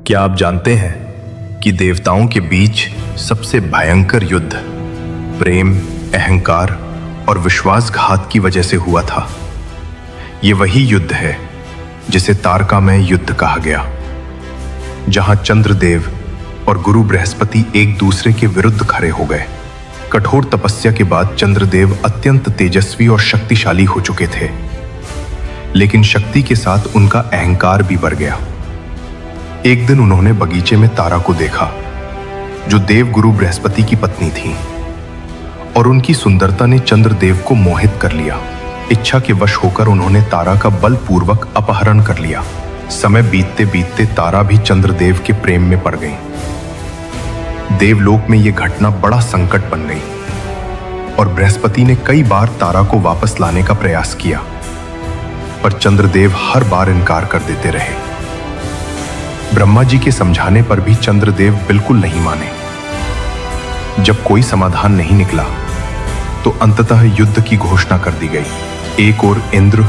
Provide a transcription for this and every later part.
क्या आप जानते हैं कि देवताओं के बीच सबसे भयंकर युद्ध प्रेम, अहंकार और विश्वासघात की वजह से हुआ था। ये वही युद्ध है जिसे तारकामय युद्ध कहा गया, जहां चंद्रदेव और गुरु बृहस्पति एक दूसरे के विरुद्ध खड़े हो गए। कठोर तपस्या के बाद चंद्रदेव अत्यंत तेजस्वी और शक्तिशाली हो चुके थे, लेकिन शक्ति के साथ उनका अहंकार भी बढ़ गया। एक दिन उन्होंने बगीचे में तारा को देखा, जो देव गुरु बृहस्पति की पत्नी थी, और उनकी सुंदरता ने चंद्रदेव को मोहित कर लिया। इच्छा के वश होकर उन्होंने तारा का बलपूर्वक अपहरण कर लिया। समय बीतते बीतते तारा भी चंद्रदेव के प्रेम में पड़ गई। देवलोक में यह घटना बड़ा संकट बन गई और बृहस्पति ने कई बार तारा को वापस लाने का प्रयास किया, पर चंद्रदेव हर बार इनकार कर देते रहे। ब्रह्मा जी के समझाने पर भी चंद्रदेव बिल्कुल नहीं माने। जब कोई समाधान नहीं निकला तो अंततः युद्ध की घोषणा कर दी गई। एक ओर इंद्र,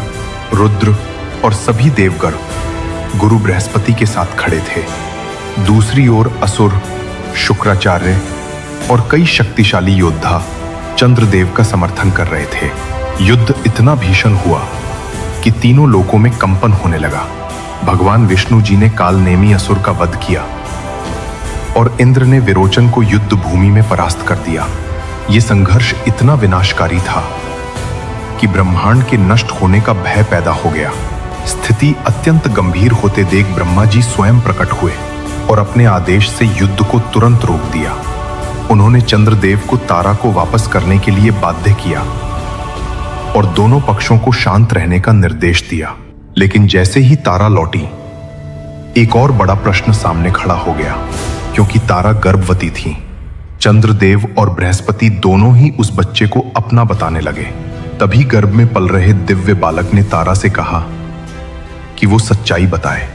रुद्र और सभी देवगण गुरु बृहस्पति के साथ खड़े थे। दूसरी ओर असुर, शुक्राचार्य और कई शक्तिशाली योद्धा चंद्रदेव का समर्थन कर रहे थे। युद्ध इतना भीषण हुआ कि तीनों लोकों में कंपन होने लगा। भगवान विष्णु जी ने कालनेमी असुर का वध किया और इंद्र ने विरोचन को युद्ध भूमि में परास्त कर दिया। यह संघर्ष इतना विनाशकारी था कि ब्रह्मांड के नष्ट होने का भय पैदा हो गया। स्थिति अत्यंत गंभीर होते देख ब्रह्मा जी स्वयं प्रकट हुए और अपने आदेश से युद्ध को तुरंत रोक दिया। उन्होंने चंद्रदेव को तारा को वापस करने के लिए बाध्य किया और दोनों पक्षों को शांत रहने का निर्देश दिया। लेकिन जैसे ही तारा लौटी, एक और बड़ा प्रश्न सामने खड़ा हो गया, क्योंकि तारा गर्भवती थी। चंद्रदेव और बृहस्पति दोनों ही उस बच्चे को अपना बताने लगे। तभी गर्भ में पल रहे दिव्य बालक ने तारा से कहा कि वो सच्चाई बताए।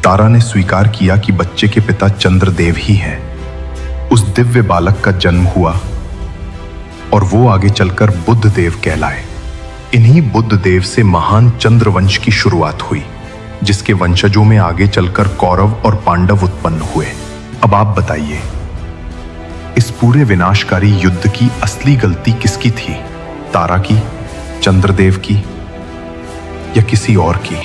तारा ने स्वीकार किया कि बच्चे के पिता चंद्रदेव ही हैं। उस दिव्य बालक का जन्म हुआ और वो आगे चलकर बुद्ध देव कहलाए। इन्हीं बुद्ध देव से महान चंद्रवंश की शुरुआत हुई, जिसके वंशजों में आगे चलकर कौरव और पांडव उत्पन्न हुए। अब आप बताइए, इस पूरे विनाशकारी युद्ध की असली गलती किसकी थी? तारा की, चंद्रदेव की या किसी और की?